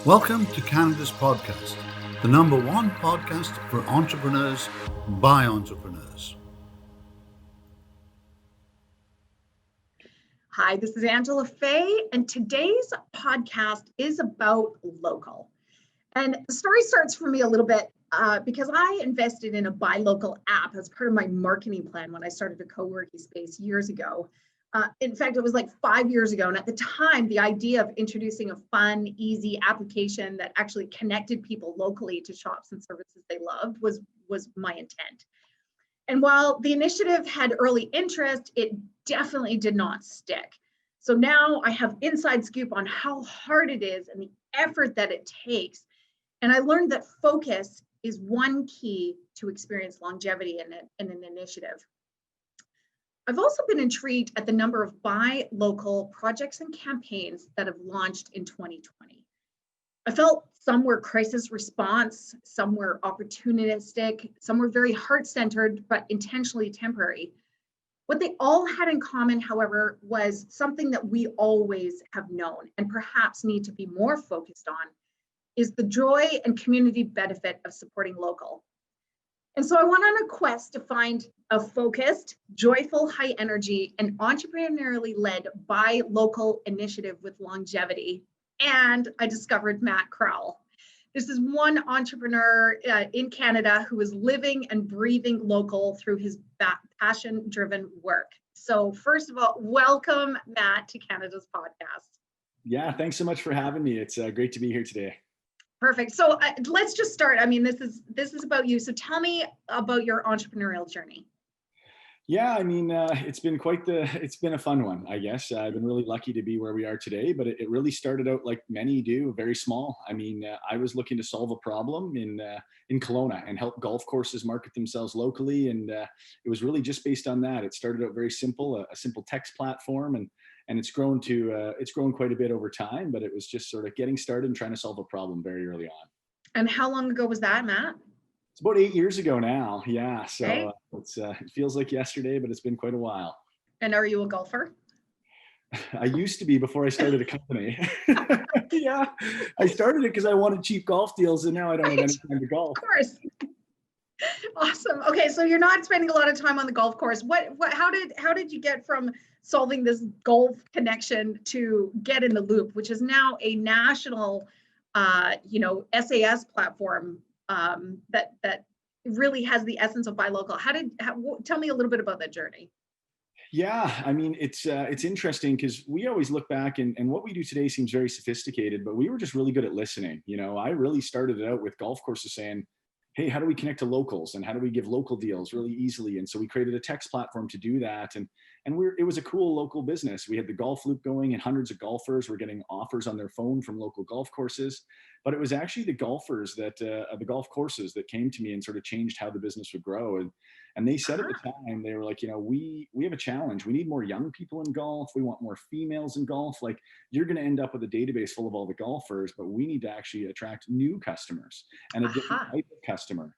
Welcome to Canada's podcast, the number one podcast for entrepreneurs by entrepreneurs. Hi, this is Angela Fay, and today's podcast is about local. And the story starts for me a little bit because I invested in a buy local app as part of my marketing plan when I started a co-working space years ago. In fact, it was like 5 years ago. And at the time, the idea of introducing a fun, easy application that actually connected people locally to shops and services they loved was my intent. And while the initiative had early interest, it definitely did not stick. So now I have inside scoop on how hard it is and the effort that it takes. And I learned that focus is one key to experience longevity in an initiative. I've also been intrigued at the number of buy local projects and campaigns that have launched in 2020. I felt some were crisis response, some were opportunistic, some were very heart-centered, but intentionally temporary. What they all had in common, however, was something that we always have known and perhaps need to be more focused on, is the joy and community benefit of supporting local. And so I went on a quest to find a focused, joyful, high energy, and entrepreneurially led buy local initiative with longevity. And I discovered Matt Crowell. This is one entrepreneur in Canada who is living and breathing local through his passion-driven work. So first of all, welcome, Matt, to Canada's podcast. Yeah, thanks so much for having me. It's great to be here today. Perfect. So let's just start. I mean, this is about you. So tell me about your entrepreneurial journey. Yeah, I mean, it's been a fun one, I guess. I've been really lucky to be where we are today, but it really started out like many do, very small. I mean, I was looking to solve a problem in Kelowna and help golf courses market themselves locally. And it was really just based on that. It started out very simple, a simple text platform, and it's grown quite a bit over time, but it was just sort of getting started and trying to solve a problem very early on. And how long ago was that, Matt? It's about 8 years ago now. Yeah. So okay. It feels like yesterday, but it's been quite a while. And are you a golfer? I used to be before I started a company. Yeah. I started it because I wanted cheap golf deals, and now I don't have any time to golf. Of course. Awesome. Okay. So you're not spending a lot of time on the golf course. How did you get from solving this golf connection to GetintheLoop, which is now a national, SAS platform that really has the essence of buy local? Tell me a little bit about that journey. Yeah, I mean, it's interesting because we always look back and what we do today seems very sophisticated, but we were just really good at listening. I really started it out with golf courses saying, hey, how do we connect to locals and how do we give local deals really easily? And so we created a text platform to do that. And it was a cool local business. We had the golf loop going and hundreds of golfers were getting offers on their phone from local golf courses. But it was actually the golfers the golf courses that came to me and sort of changed how the business would grow. And they said at the time, they were like, we have a challenge. We need more young people in golf. We want more females in golf. Like, you're going to end up with a database full of all the golfers, but we need to actually attract new customers and a different type of customer.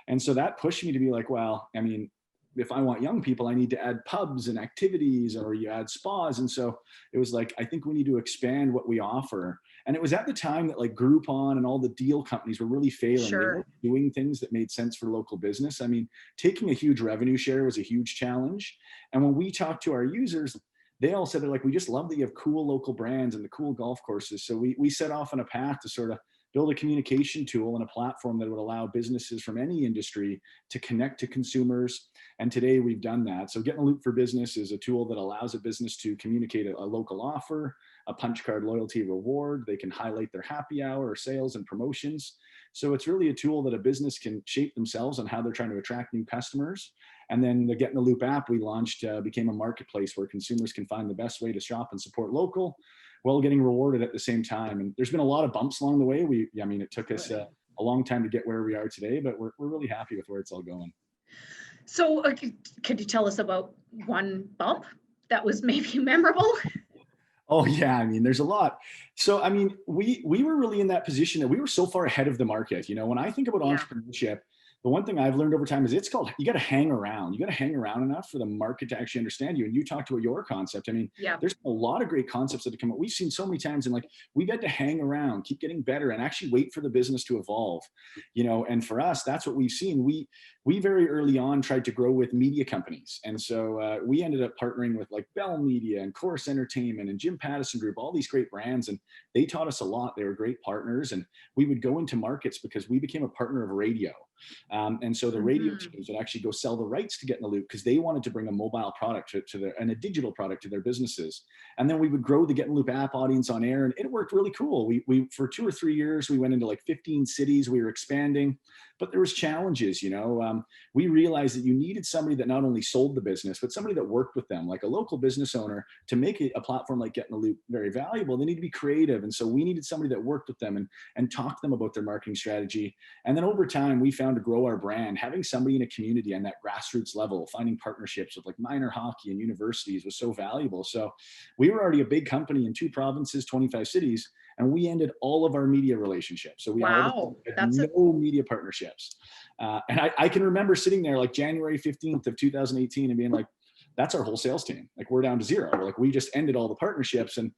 And so that pushed me to be like, well, I mean, if I want young people, I need to add pubs and activities, or you add spas. And so it was like, I think we need to expand what we offer. And it was at the time that like Groupon and all the deal companies were really failing. Sure. They weren't doing things that made sense for local business. I mean, taking a huge revenue share was a huge challenge. And when we talked to our users, they all said, they're like, we just love that you have cool local brands and the cool golf courses. So we set off on a path to sort of build a communication tool and a platform that would allow businesses from any industry to connect to consumers. And today we've done that. So GetintheLoop for Business is a tool that allows a business to communicate a local offer, a punch card loyalty reward. They can highlight their happy hour or sales and promotions. So it's really a tool that a business can shape themselves on how they're trying to attract new customers. And then the GetintheLoop app we launched became a marketplace where consumers can find the best way to shop and support local while getting rewarded at the same time. And there's been a lot of bumps along the way. It took us a long time to get where we are today, but we're really happy with where it's all going. So could you tell us about one bump that was maybe memorable? Oh yeah, I mean, there's a lot. So I mean, we were really in that position that we were so far ahead of the market. When I think about entrepreneurship, the one thing I've learned over time is you got to hang around. You got to hang around enough for the market to actually understand you. And you talked about your concept. I mean, Yeah. there's a lot of great concepts that have come up. We've seen so many times, and like, we've had to hang around, keep getting better, and actually wait for the business to evolve, and for us, that's what we've seen. We very early on tried to grow with media companies. And so we ended up partnering with like Bell Media and Chorus Entertainment and Jim Pattison Group, all these great brands. And they taught us a lot. They were great partners. And we would go into markets because we became a partner of radio. And so the radio teams would actually go sell the rights to GetintheLoop because they wanted to bring a mobile product and a digital product to their businesses. And then we would grow the GetintheLoop app audience on air, and it worked really cool. We for 2 or 3 years, we went into like 15 cities. We were expanding, but there was challenges. We realized that you needed somebody that not only sold the business, but somebody that worked with them, like a local business owner, to make a platform like GetintheLoop very valuable. They need to be creative, and so we needed somebody that worked with them and talked to them about their marketing strategy. And then over time, we found to grow our brand, having somebody in a community on that grassroots level, finding partnerships with like minor hockey and universities was so valuable. So we were already a big company in 2 provinces, 25 cities, and we ended all of our media relationships. So we had no media partnerships. And I can remember sitting there like January 15th of 2018 and being like, that's our whole sales team. Like, we're down to 0. Like, we just ended all the partnerships. And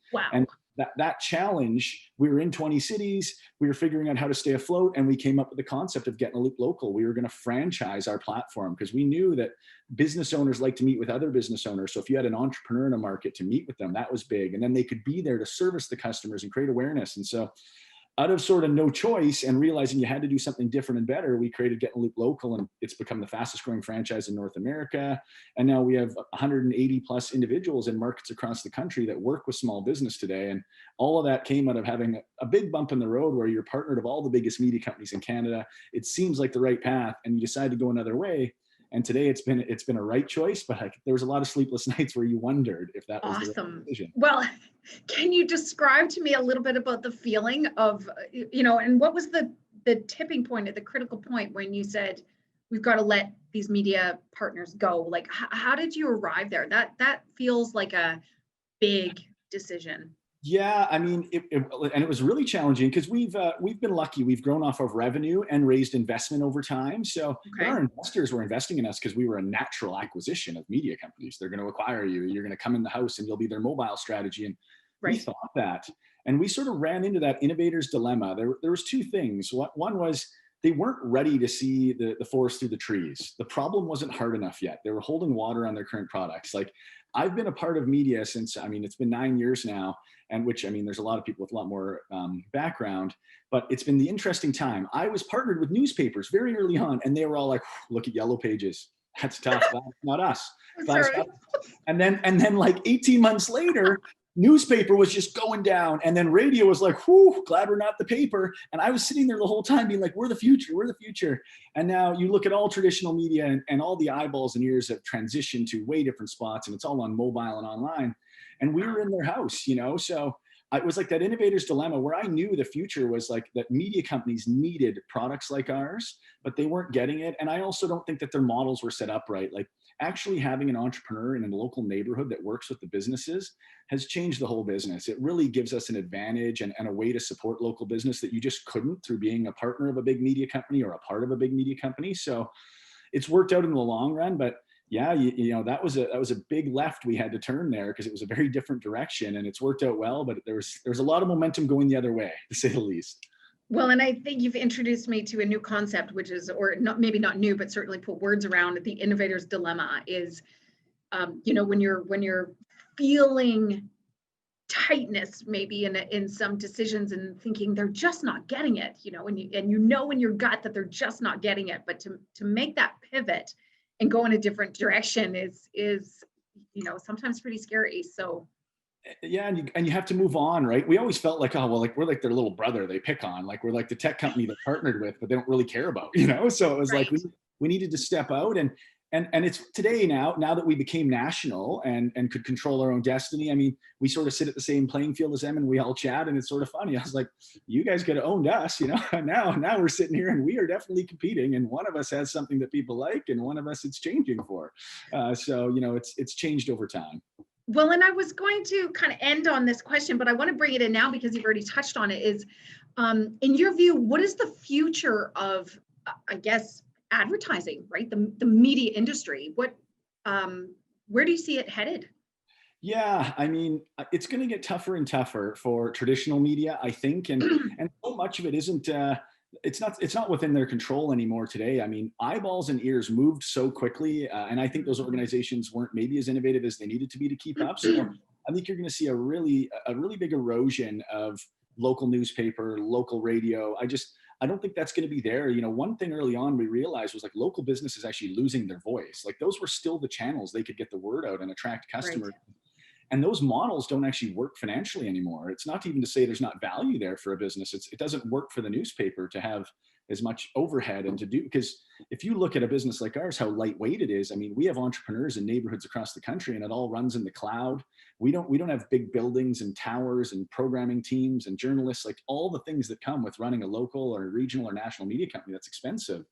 that challenge, we were in 20 cities, we were figuring out how to stay afloat, and we came up with the concept of GetintheLoop Local. We were going to franchise our platform because we knew that business owners like to meet with other business owners. So if you had an entrepreneur in a market, to meet with them, that was big. And then they could be there to service the customers and create awareness. And so out of sort of no choice and realizing you had to do something different and better, we created GetintheLoop Local, and it's become the fastest growing franchise in North America. And now we have 180 plus individuals in markets across the country that work with small business today. And all of that came out of having a big bump in the road where you're partnered of all the biggest media companies in Canada. It seems like the right path, and you decide to go another way. And today it's been a right choice, but there was a lot of sleepless nights where you wondered if that was the right decision. Well, can you describe to me a little bit about the feeling of, and what was the tipping point at the critical point when you said, we've got to let these media partners go? Like, how did you arrive there? That feels like a big decision. Yeah, I mean, it was really challenging because we've been lucky. We've grown off of revenue and raised investment over time. So our investors were investing in us because we were a natural acquisition of media companies. They're going to acquire you. You're going to come in the house and you'll be their mobile strategy. And we thought that. And we sort of ran into that innovator's dilemma. There was 2 things. One was they weren't ready to see the forest through the trees. The problem wasn't hard enough yet. They were holding water on their current products. Like, I've been a part of media since, it's been 9 years now, and there's a lot of people with a lot more background, but it's been the interesting time. I was partnered with newspapers very early on, and they were all like, look at Yellow Pages. That's tough. That's not us. And then like 18 months later, newspaper was just going down, and then radio was like, whew, glad we're not the paper. And I was sitting there the whole time being like, we're the future. And now you look at all traditional media, and all the eyeballs and ears have transitioned to way different spots, and it's all on mobile and online. And we were in their house, so it was like that innovator's dilemma where I knew the future was like that media companies needed products like ours, but they weren't getting it. And I also don't think that their models were set up right. Like, actually having an entrepreneur in a local neighborhood that works with the businesses has changed the whole business. It really gives us an advantage and a way to support local business that you just couldn't through being a partner of a big media company or a part of a big media company. So it's worked out in the long run, but yeah, that was a big left we had to turn there because it was a very different direction, and it's worked out well, but there was a lot of momentum going the other way, to say the least. Well, and I think you've introduced me to a new concept, which is, or not, maybe not new, but certainly put words around it. The innovator's dilemma is, when you're feeling tightness, maybe in some decisions, and thinking they're just not getting it, and you know in your gut that they're just not getting it, but to make that pivot and go in a different direction is sometimes pretty scary. So. Yeah, and you have to move on, right? We always felt like, we're like their little brother they pick on, like we're like the tech company they're partnered with, but they don't really care about, So it was like we needed to step out, and it's today now that we became national and could control our own destiny. I mean, we sort of sit at the same playing field as them, and we all chat, and it's sort of funny. I was like, you guys could have owned us, Now we're sitting here, and we are definitely competing, and one of us has something that people like, and one of us it's changing for. So it's changed over time. Well, and I was going to kind of end on this question, but I want to bring it in now because you've already touched on it, is in your view, what is the future of, advertising, right? The media industry. Where do you see it headed? Yeah, I mean, it's going to get tougher and tougher for traditional media, I think, and so much of it isn't. It's not within their control anymore today. I mean, eyeballs and ears moved so quickly, and I think those organizations weren't maybe as innovative as they needed to be to keep up. So I think you're going to see a really big erosion of local newspaper, local radio. I don't think that's going to be there. You know, one thing early on we realized was like local business is actually losing their voice. Like those were still the channels they could get the word out and attract Right. customers. And those models don't actually work financially anymore. It's not even to say there's not value there for a business. It doesn't work for the newspaper to have as much overhead and to do, because if you look at a business like ours, how lightweight it is. I mean, we have entrepreneurs in neighborhoods across the country and it all runs in the cloud. We don't have big buildings and towers and programming teams and journalists, like all the things that come with running a local or regional or national media company. That's expensive.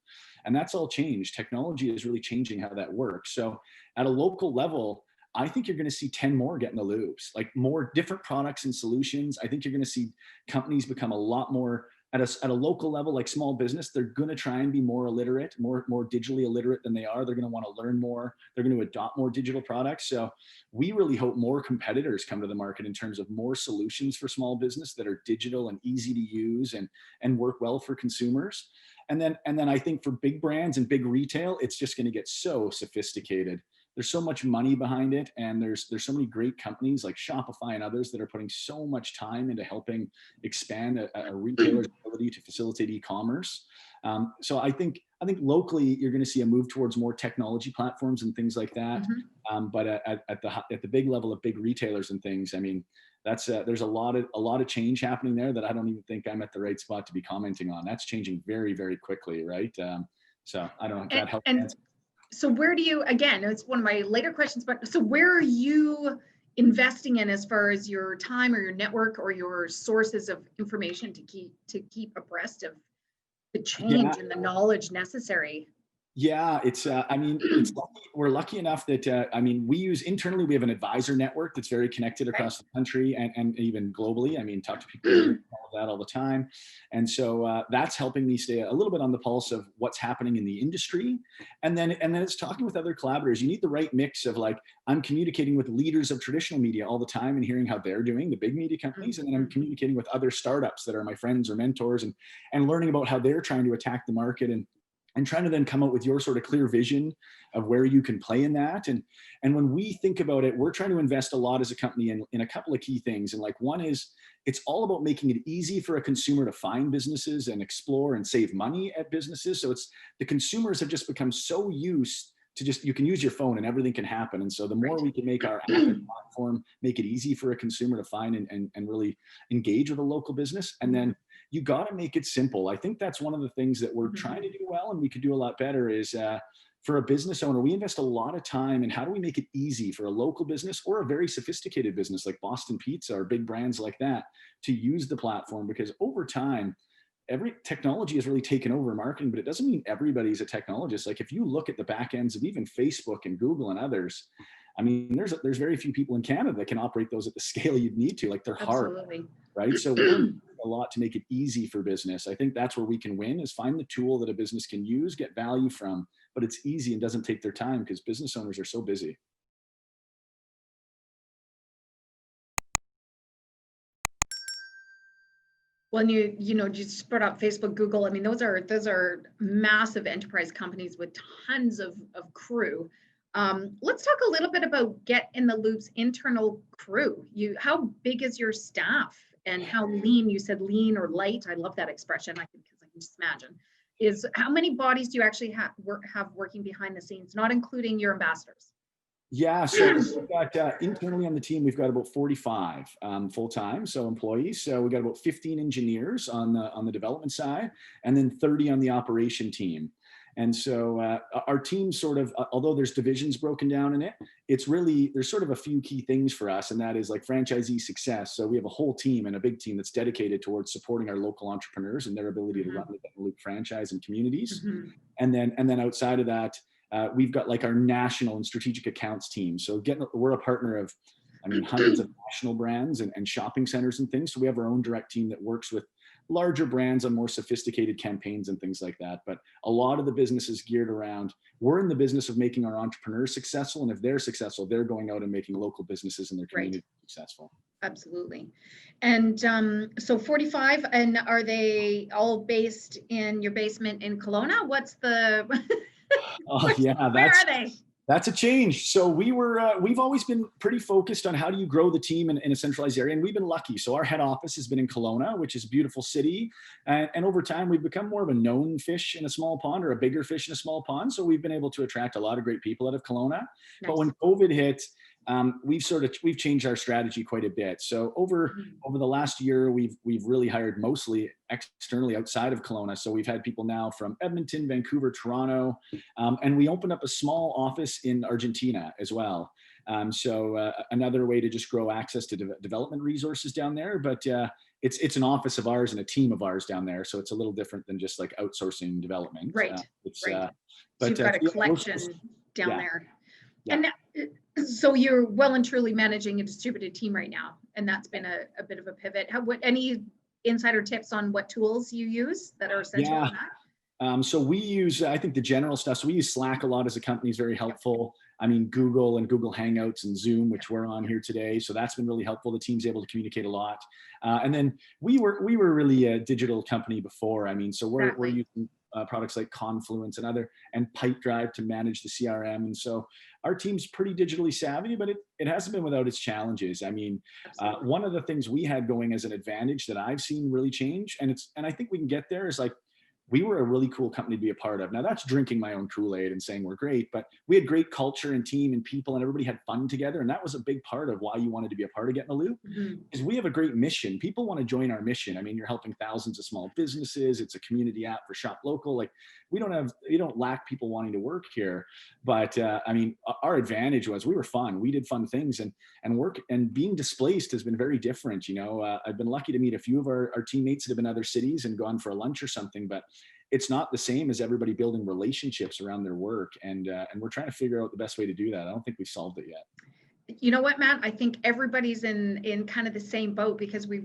And that's all changed. Technology is really changing how that works. So at a local level, I think you're going to see 10 more get in the loops, like more different products and solutions. I think you're going to see companies become a lot more at a local level, like small business. They're going to try and be more illiterate, more digitally illiterate than they are. They're going to want to learn more. They're going to adopt more digital products. So we really hope more competitors come to the market in terms of more solutions for small business that are digital and easy to use and work well for consumers. And then I think for big brands and big retail, it's just going to get so sophisticated. There's so much money behind it, and there's so many great companies like Shopify and others that are putting so much time into helping expand a retailer's ability to facilitate e-commerce. So I think locally you're going to see a move towards more technology platforms and things like that. But at the big level of big retailers and things, I mean, there's a lot of change happening there that I don't even think I'm at the right spot to be commenting on. That's changing very, very quickly, right? So I don't know if that helps answer. So where do you, again, it's one of my later questions, but so where are you investing in as far as your time or your network or your sources of information to keep abreast of the change and the knowledge necessary? Yeah, it's we're lucky enough that, we use internally, we have an advisor network that's very connected across the country and even globally. I mean, talk to people all of that all the time. And so that's helping me stay a little bit on the pulse of what's happening in the industry. And then it's talking with other collaborators. You need the right mix of like, I'm communicating with leaders of traditional media all the time and hearing how they're doing, the big media companies. And then I'm communicating with other startups that are my friends or mentors and learning about how they're trying to attack the market and trying to then come up with your sort of clear vision of where you can play in that. And when we think about it, we're trying to invest a lot as a company in a couple of key things. And like one is, it's all about making it easy for a consumer to find businesses and explore and save money at businesses. So it's the consumers have just become so used to just, you can use your phone and everything can happen. And so the more we can make our app and platform, make it easy for a consumer to find and really engage with a local business. And then you got to make it simple. I think that's one of the things that we're trying to do well and we could do a lot better is for a business owner, we invest a lot of time in how do we make it easy for a local business or a very sophisticated business like Boston Pizza or big brands like that to use the platform, because over time, every technology has really taken over marketing, but it doesn't mean everybody's a technologist. Like if you look at the back ends of even Facebook and Google and others, I mean, there's very few people in Canada that can operate those at the scale you'd need to, like they're hard, right? So we're doing a lot to make it easy for business. I think that's where we can win, is find the tool that a business can use, get value from, but it's easy and doesn't take their time because business owners are so busy. When you just brought up Facebook, Google, I mean, those are massive enterprise companies with tons of crew. Let's talk a little bit about GetintheLoop's internal crew. How big is your staff and how lean? You said lean or light. I love that expression. Because I can just imagine. Is how many bodies do you actually have working behind the scenes, not including your ambassadors? Yeah, so we've got internally on the team, we've got about 45 full-time, so employees. So we got about 15 engineers on the development side, and then 30 on the operation team. And so our team sort of, although there's divisions broken down in it, there's sort of a few key things for us, and that is like franchisee success. So we have a whole team and a big team that's dedicated towards supporting our local entrepreneurs and their ability to run the GetintheLoop franchise in communities. And then outside of that, we've got like our national and strategic accounts team. So we're a partner of, hundreds of national brands and shopping centers and things. So we have our own direct team that works with larger brands on more sophisticated campaigns and things like that. But a lot of the business is geared around, we're in the business of making our entrepreneurs successful. And if they're successful, they're going out and making local businesses in their community successful. Absolutely. And so 45, and are they all based in your basement in Kelowna? What's the, where are they? That's a change. So we've always been pretty focused on how do you grow the team in a centralized area. And we've been lucky. So our head office has been in Kelowna, which is a beautiful city. And over time, we've become more of a known fish in a small pond, or a bigger fish in a small pond. So we've been able to attract a lot of great people out of Kelowna. Nice. But when COVID hit, we've changed our strategy quite a bit. So over the last year, we've really hired mostly externally outside of Kelowna. So we've had people now from Edmonton, Vancouver, Toronto, and we opened up a small office in Argentina as well. So another way to just grow access to development resources down there. But it's an office of ours and a team of ours down there. So it's a little different than just like outsourcing development. Right. But so you've got a collection down there. Yeah. And so you're well and truly managing a distributed team right now, and that's been a bit of a pivot. Any insider tips on what tools you use that are essential in that? So we use, I think the general stuff. So we use Slack a lot as a company, is very helpful. I mean, Google and Google Hangouts and Zoom, which we're on here today. So that's been really helpful. The team's able to communicate a lot. And then we were really a digital company before. I mean, so we're using products like Confluence and Pipedrive to manage the CRM. And so our team's pretty digitally savvy, but it hasn't been without its challenges. I mean, one of the things we had going as an advantage that I've seen really change, and I think we can get there, is like, we were a really cool company to be a part of. Now that's drinking my own Kool-Aid and saying we're great, but we had great culture and team and people, and everybody had fun together. And that was a big part of why you wanted to be a part of GetintheLoop, is we have a great mission. People want to join our mission. I mean, you're helping thousands of small businesses. It's a community app for shop local. Like, we don't lack people wanting to work here. But I mean, our advantage was we were fun. We did fun things, and work, and being displaced has been very different. You know, I've been lucky to meet a few of our teammates that have been in other cities and gone for a lunch or something, but it's not the same as everybody building relationships around their work. And we're trying to figure out the best way to do that. I don't think we've solved it yet. You know what, Matt? I think everybody's in kind of the same boat, because we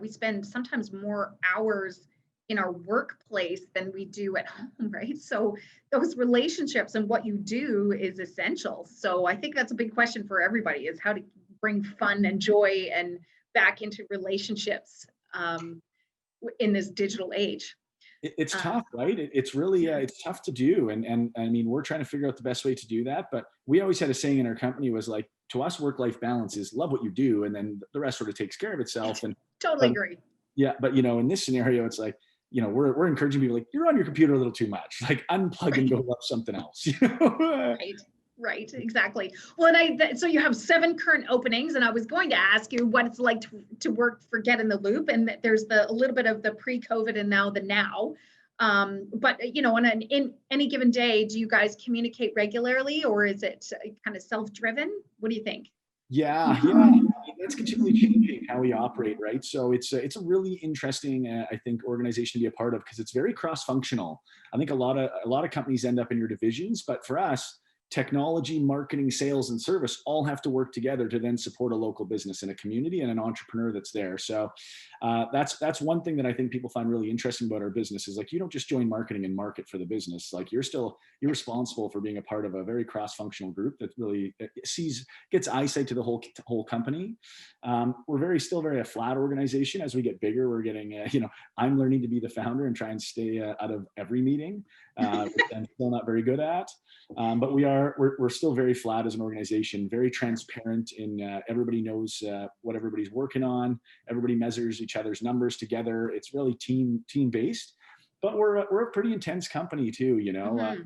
spend sometimes more hours in our workplace than we do at home, right? So those relationships and what you do is essential. So I think that's a big question for everybody, is how to bring fun and joy and back into relationships in this digital age. It's tough, right? It's really, it's tough to do. And I mean, we're trying to figure out the best way to do that. But we always had a saying in our company was like, to us, work-life balance is love what you do, and then the rest sort of takes care of itself. And totally agree. Yeah. But, you know, in this scenario, it's like, you know, we're encouraging people, like, you're on your computer a little too much, like unplug and go love something else. You know? Right, exactly. Well, and so you have 7 current openings, and I was going to ask you what it's like to work for GetintheLoop, and there's a little bit of the pre-COVID and now the now. But you know, on in any given day, do you guys communicate regularly, or is it kind of self-driven? What do you think? Yeah, that's continually changing how we operate, right? So it's a really interesting, I think, organization to be a part of, because it's very cross-functional. I think a lot of companies end up in your divisions, but for us, technology, marketing, sales, and service all have to work together to then support a local business in a community and an entrepreneur that's there. So that's one thing that I think people find really interesting about our business, is like, you don't just join marketing and market for the business. Like, you're responsible for being a part of a very cross-functional group that really gets eyesight to the whole company. We're still very a flat organization. As we get bigger, we're getting, I'm learning to be the founder and try and stay out of every meeting, which I'm still not very good at. But we're still very flat as an organization, very transparent in everybody knows what everybody's working on. Everybody measures each other's numbers together. It's really team based, but we're a pretty intense company too. You know,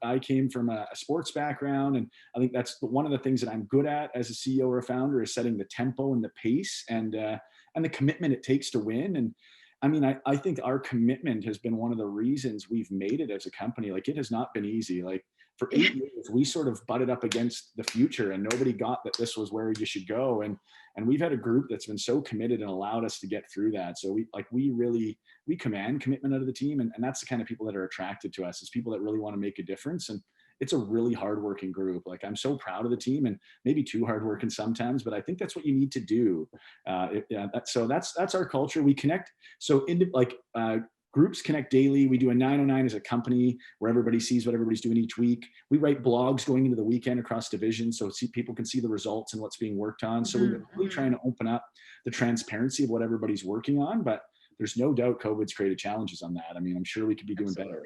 I came from a sports background, and I think that's one of the things that I'm good at as a CEO or a founder, is setting the tempo and the pace and the commitment it takes to win. And I mean, I think our commitment has been one of the reasons we've made it as a company. Like, it has not been easy. Like, for 8 years, we sort of butted up against the future, and nobody got that this was where you should go. And we've had a group that's been so committed and allowed us to get through that. So we command commitment out of the team. And that's the kind of people that are attracted to us, is people that really want to make a difference. And it's a really hardworking group. Like, I'm so proud of the team, and maybe too hardworking sometimes, but I think that's what you need to do. So that's our culture. We connect. So groups connect daily. We do a 909 as a company where everybody sees what everybody's doing each week. We write blogs going into the weekend across divisions so people can see the results and what's being worked on. So we're really trying to open up the transparency of what everybody's working on, but there's no doubt COVID's created challenges on that. I mean, I'm sure we could be doing better.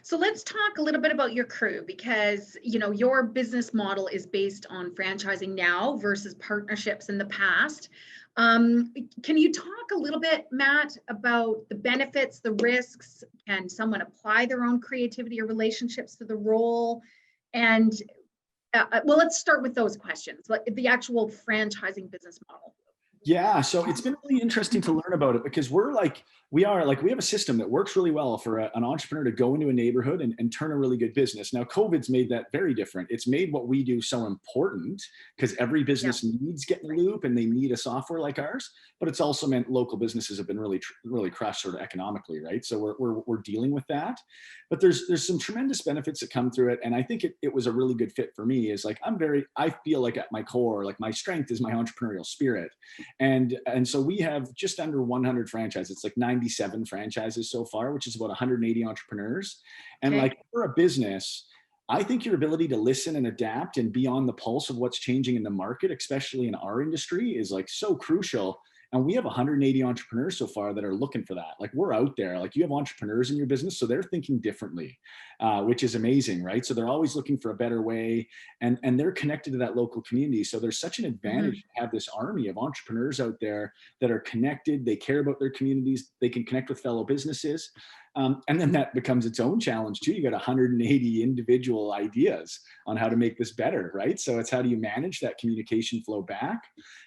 So let's talk a little bit about your crew, because your business model is based on franchising now versus partnerships in the past. Can you talk a little bit, Matt, about the benefits, the risks? Can someone apply their own creativity or relationships to the role? And well, let's start with those questions, like the actual franchising business model. Yeah, so it's been really interesting to learn about it, because we have a system that works really well for an entrepreneur to go into a neighborhood and turn a really good business. Now, COVID's made that very different. It's made what we do so important, because every business needs GetintheLoop and they need a software like ours. But it's also meant local businesses have been really crushed sort of economically, right? So we're dealing with that. But there's some tremendous benefits that come through it, and I think it was a really good fit for me. Is like I feel like at my core, like my strength is my entrepreneurial spirit. And so we have just under 100 franchises. It's like 97 franchises so far, which is about 180 entrepreneurs. And like, for a business, I think your ability to listen and adapt and be on the pulse of what's changing in the market, especially in our industry, is like so crucial. And we have 180 entrepreneurs so far that are looking for that. Like, we're out there, like, you have entrepreneurs in your business, so they're thinking differently, which is amazing, right? So they're always looking for a better way, and they're connected to that local community. So there's such an advantage to have this army of entrepreneurs out there that are connected. They care about their communities. They can connect with fellow businesses. And then that becomes its own challenge too. You got 180 individual ideas on how to make this better, right? So it's, how do you manage that communication flow back?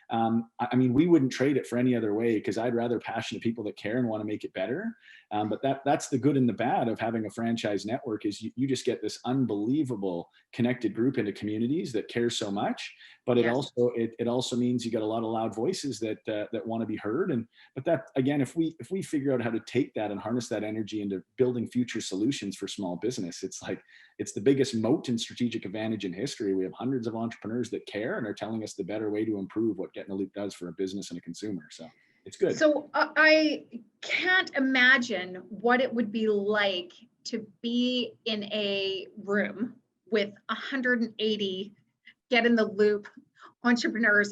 I mean, we wouldn't trade it for any other way, because I'd rather passionate people that care and want to make it better. But that's the good and the bad of having a franchise network, is you just get this unbelievable connected group into communities that care so much. But it also means you got a lot of loud voices that want to be heard. But that, again, if we figure out how to take that and harness that energy into building future solutions for small business, it's the biggest moat and strategic advantage in history. We have hundreds of entrepreneurs that care and are telling us the better way to improve what GetintheLoop does for a business and a consumer. So it's good. So I can't imagine what it would be like to be in a room with 180 GetintheLoop entrepreneurs.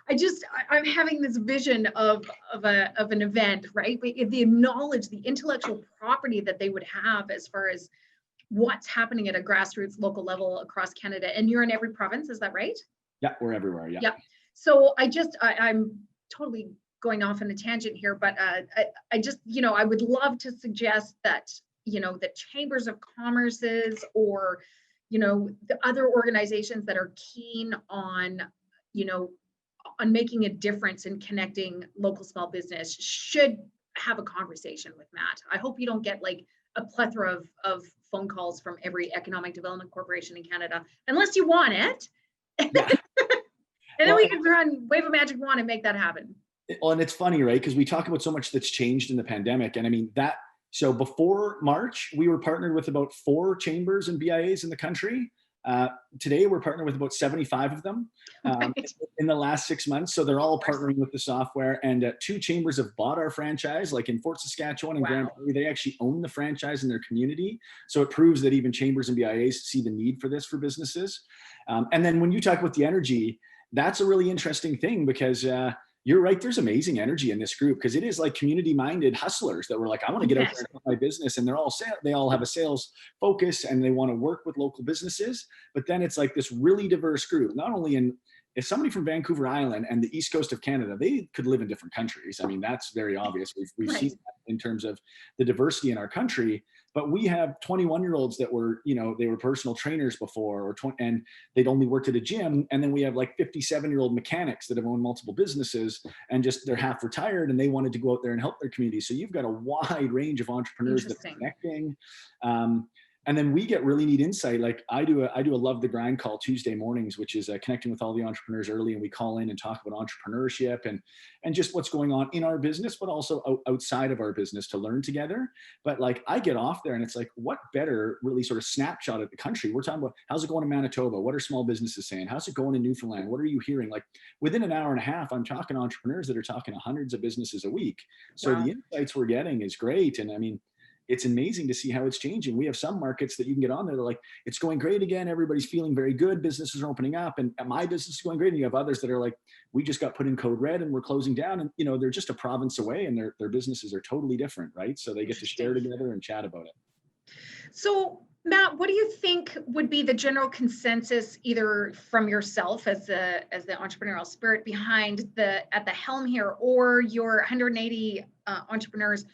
I'm having this vision of an event, right? The knowledge, the intellectual property that they would have as far as what's happening at a grassroots local level across Canada. And you're in every province, is that right? Yeah, we're everywhere. Yeah. So I'm totally going off on a tangent here, but I just, I would love to suggest that, the chambers of commerces, or, the other organizations that are keen on, on making a difference in connecting local small business should have a conversation with Matt. I hope you don't get like a plethora of phone calls from every economic development corporation in Canada, unless you want it. Yeah. And then we can wave a magic wand and make that happen. Well, and it's funny, right? Because we talk about so much that's changed in the pandemic. And I mean, so before March, we were partnered with about 4 chambers and BIAs in the country. Today, we're partnered with about 75 of them in the last 6 months. So they're all partnering with the software. And 2 chambers have bought our franchise, like in Fort Saskatchewan and Grand Prairie. They actually own the franchise in their community. So it proves that even chambers and BIAs see the need for this for businesses. And then when you talk about the energy, that's a really interesting thing, because you're right, there's amazing energy in this group, because it is like community-minded hustlers that were like, I want to get out there and help my business. And they all have a sales focus and they want to work with local businesses. But then it's like this really diverse group, not only if somebody from Vancouver Island and the east coast of Canada, they could live in different countries. I mean, that's very obvious. We've seen that in terms of the diversity in our country. But we have 21-year-olds that were, they were personal trainers before, and they'd only worked at a gym. And then we have like 57-year-old mechanics that have owned multiple businesses and they're half retired and they wanted to go out there and help their community. So you've got a wide range of entrepreneurs that are connecting. And then we get really neat insight. Like I do a love the grind call Tuesday mornings, which is connecting with all the entrepreneurs early, and we call in and talk about entrepreneurship and just what's going on in our business, but also outside of our business to learn together. But like I get off there and it's like, what better really sort of snapshot at the country? We're talking about how's it going in Manitoba? What are small businesses saying? How's it going in Newfoundland? What are you hearing? Like within an hour and a half, I'm talking to entrepreneurs that are talking to hundreds of businesses a week. So Wow. the insights we're getting is great. And I mean, it's amazing to see how it's changing. We have some markets that you can get on there. They're like, it's going great again. Everybody's feeling very good. Businesses are opening up and my business is going great. And you have others that are like, we just got put in code red and we're closing down. And, you know, they're just a province away and their businesses are totally different, right? So they get to share together and chat about it. So Matt, what do you think would be the general consensus, either from yourself as the entrepreneurial spirit behind at the helm here, or your 180 entrepreneurs?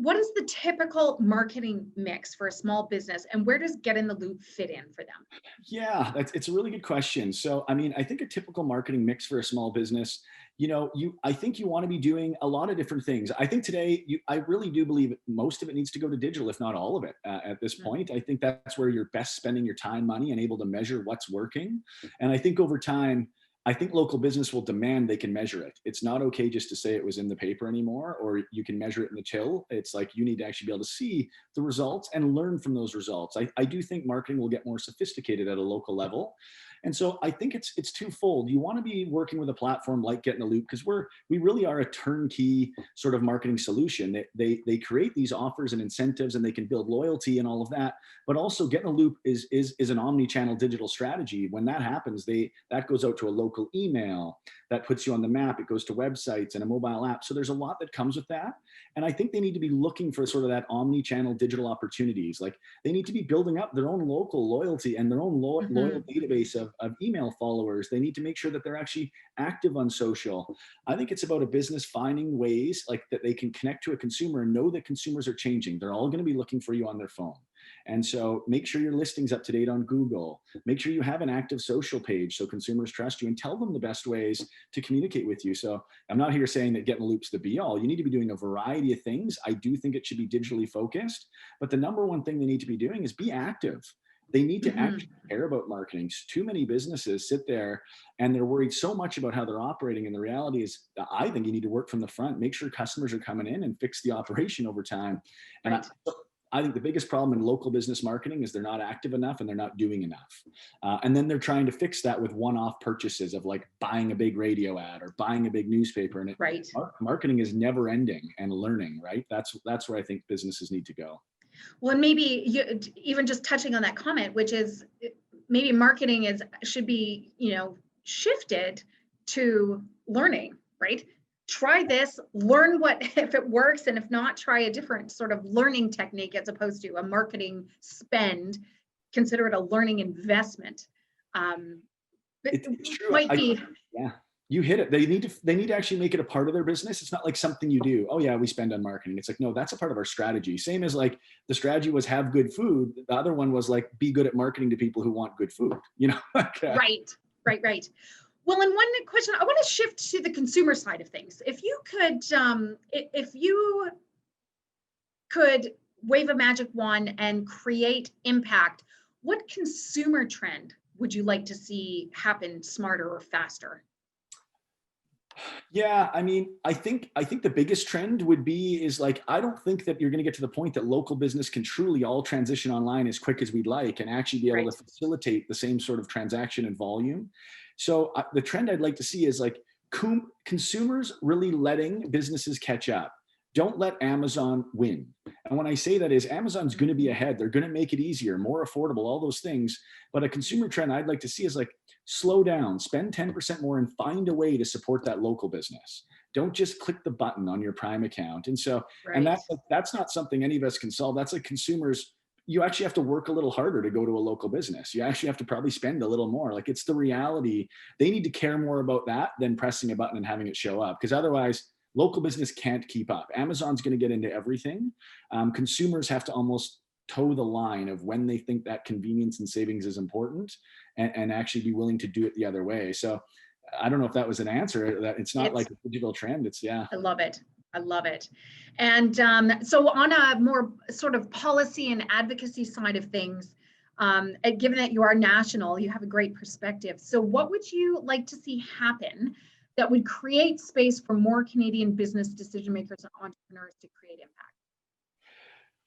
What is the typical marketing mix for a small business, and where does GetintheLoop fit in for them? Yeah, it's a really good question. So, I mean, I think a typical marketing mix for a small business, you know, I think you want to be doing a lot of different things. I think today, I really do believe most of it needs to go to digital, if not all of it at this point. I think that's where you're best spending your time, money, and able to measure what's working. And I think over time, I think local business will demand they can measure it. It's not okay just to say it was in the paper anymore, or you can measure it in the till. It's like you need to actually be able to see the results and learn from those results. I do think marketing will get more sophisticated at a local level. And so I think it's twofold. You want to be working with a platform like GetintheLoop because we really are a turnkey sort of marketing solution. They create these offers and incentives and they can build loyalty and all of that. But also GetintheLoop is an omni-channel digital strategy. When that happens, that goes out to a local email that puts you on the map. It goes to websites and a mobile app. So there's a lot that comes with that. And I think they need to be looking for sort of that omni-channel digital opportunities. Like they need to be building up their own local loyalty and their own loyal database of email followers. They need to make sure that they're actually active on social. I think it's about a business finding ways like that they can connect to a consumer and know that consumers are changing. They're all going to be looking for you on their phone. And so make sure your listing's up to date on Google. Make sure you have an active social page so consumers trust you, and tell them the best ways to communicate with you. So I'm not here saying that GetintheLoop's the be all. You need to be doing a variety of things. I do think it should be digitally focused, but the number one thing they need to be doing is be active. They need to actually care about marketing. Too many businesses sit there and they're worried so much about how they're operating. And the reality is, I think you need to work from the front, make sure customers are coming in and fix the operation over time. And I think the biggest problem in local business marketing is they're not active enough and they're not doing enough. And then they're trying to fix that with one-off purchases of like buying a big radio ad or buying a big newspaper. And marketing is never ending and learning, right? That's where I think businesses need to go. Well, and maybe even just touching on that comment, which is maybe marketing should be, shifted to learning, right? Try this, learn if it works, and if not, try a different sort of learning technique as opposed to a marketing spend. Consider it a learning investment. It's true. Yeah. You hit it. They need to actually make it a part of their business. It's not like something you do. Oh yeah, we spend on marketing. It's like, no, that's a part of our strategy. Same as like the strategy was have good food. The other one was like, be good at marketing to people who want good food, Right. Well, and one question, I want to shift to the consumer side of things. If you could wave a magic wand and create impact, what consumer trend would you like to see happen smarter or faster? Yeah, I mean, I think the biggest trend is like, I don't think that you're going to get to the point that local business can truly all transition online as quick as we'd like and actually be able to facilitate the same sort of transaction and volume. So the trend I'd like to see is like consumers really letting businesses catch up. Don't let Amazon win. And when I say that is Amazon's going to be ahead. They're going to make it easier, more affordable, all those things. But a consumer trend I'd like to see is like, slow down, spend 10% more and find a way to support that local business. Don't just click the button on your Prime account. And so, and that's not something any of us can solve. That's like consumers, you actually have to work a little harder to go to a local business. You actually have to probably spend a little more. Like it's the reality. They need to care more about that than pressing a button and having it show up. Because otherwise, local business can't keep up. Amazon's going to get into everything. Consumers have to almost toe the line of when they think that convenience and savings is important and actually be willing to do it the other way. So I don't know if that was an answer. That it's not like a digital trend. I love it. I love it. And so on a more sort of policy and advocacy side of things, and given that you are national, you have a great perspective. So what would you like to see happen that would create space for more Canadian business decision makers and entrepreneurs to create impact?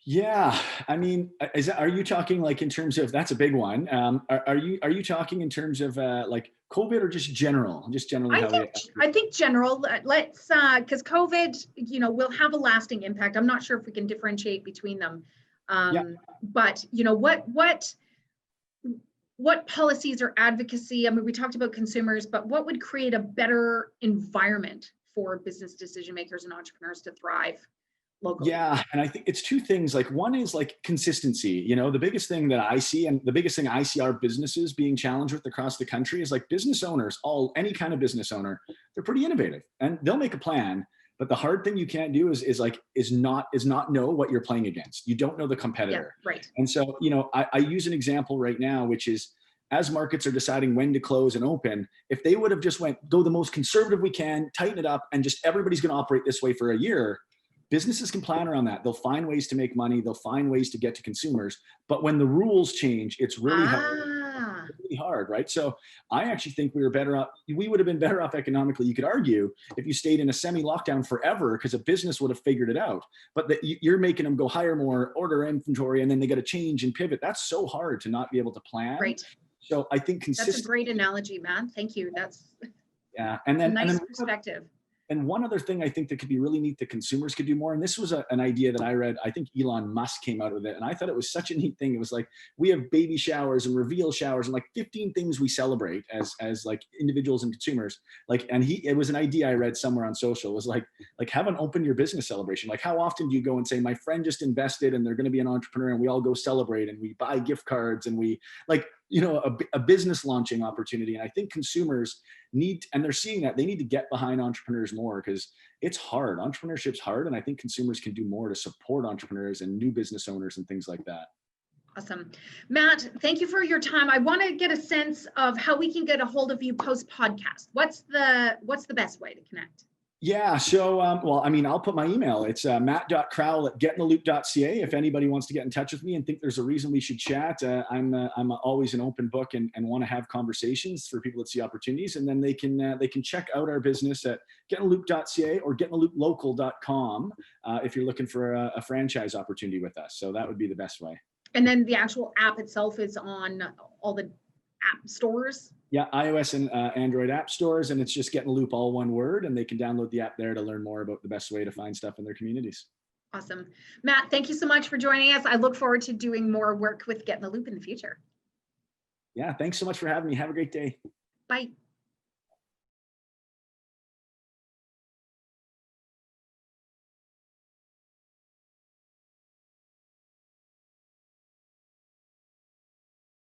Yeah, I mean, are you talking like in terms of, that's a big one. Are you talking in terms of like COVID or just generally I how we? think I think general. Let's because COVID, will have a lasting impact. I'm not sure if we can differentiate between them, Yeah. but what policies or advocacy? I mean, we talked about consumers, but what would create a better environment for business decision makers and entrepreneurs to thrive locally? Yeah, and I think it's two things. Like one is like consistency. The biggest thing that I see, and the biggest thing I see our businesses being challenged with across the country is like business owners, any kind of business owner, they're pretty innovative and they'll make a plan. But the hard thing you can't do is not know what you're playing against. You don't know the competitor. Yeah, right. And so, I use an example right now, which is as markets are deciding when to close and open, if they would have just go the most conservative we can, tighten it up, and just everybody's going to operate this way for a year, businesses can plan around that. They'll find ways to make money. They'll find ways to get to consumers. But when the rules change, it's really hard, right? So I actually think we would have been better off economically, you could argue, if you stayed in a semi-lockdown forever, because a business would have figured it out. But that you're making them go hire more, order inventory, and then they got to change and pivot. That's so hard to not be able to plan. Right. So I think That's a great analogy, Matt. Thank you. That's and then nice perspective. And one other thing I think that could be really neat that consumers could do more, and this was an idea that I read, I think Elon Musk came out with it, and I thought it was such a neat thing. It was like, we have baby showers and reveal showers and like 15 things we celebrate as like individuals and consumers. Like, and it was an idea I read somewhere on social. It was like have an open your business celebration. Like, how often do you go and say, my friend just invested and they're going to be an entrepreneur, and we all go celebrate and we buy gift cards and we like, a business launching opportunity. And I think consumers and they're seeing that they need to get behind entrepreneurs more, because it's hard. Entrepreneurship's hard. And I think consumers can do more to support entrepreneurs and new business owners and things like that. Awesome. Matt, thank you for your time. I want to get a sense of how we can get a hold of you post podcast. What's the best way to connect? Yeah. So, I'll put my email. It's matt.crowell@GetintheLoop.ca. If anybody wants to get in touch with me and think there's a reason we should chat, I'm always an open book and want to have conversations for people that see opportunities. And then they can check out our business at GetintheLoop.ca or GetintheLoopLocal.com if you're looking for a franchise opportunity with us. So that would be the best way. And then the actual app itself is on all the app stores? Yeah, iOS and Android app stores, and it's just Getting the Loop, all one word, and they can download the app there to learn more about the best way to find stuff in their communities. Awesome. Matt, thank you so much for joining us. I look forward to doing more work with Getting the Loop in the future. Yeah, thanks so much for having me. Have a great day. Bye.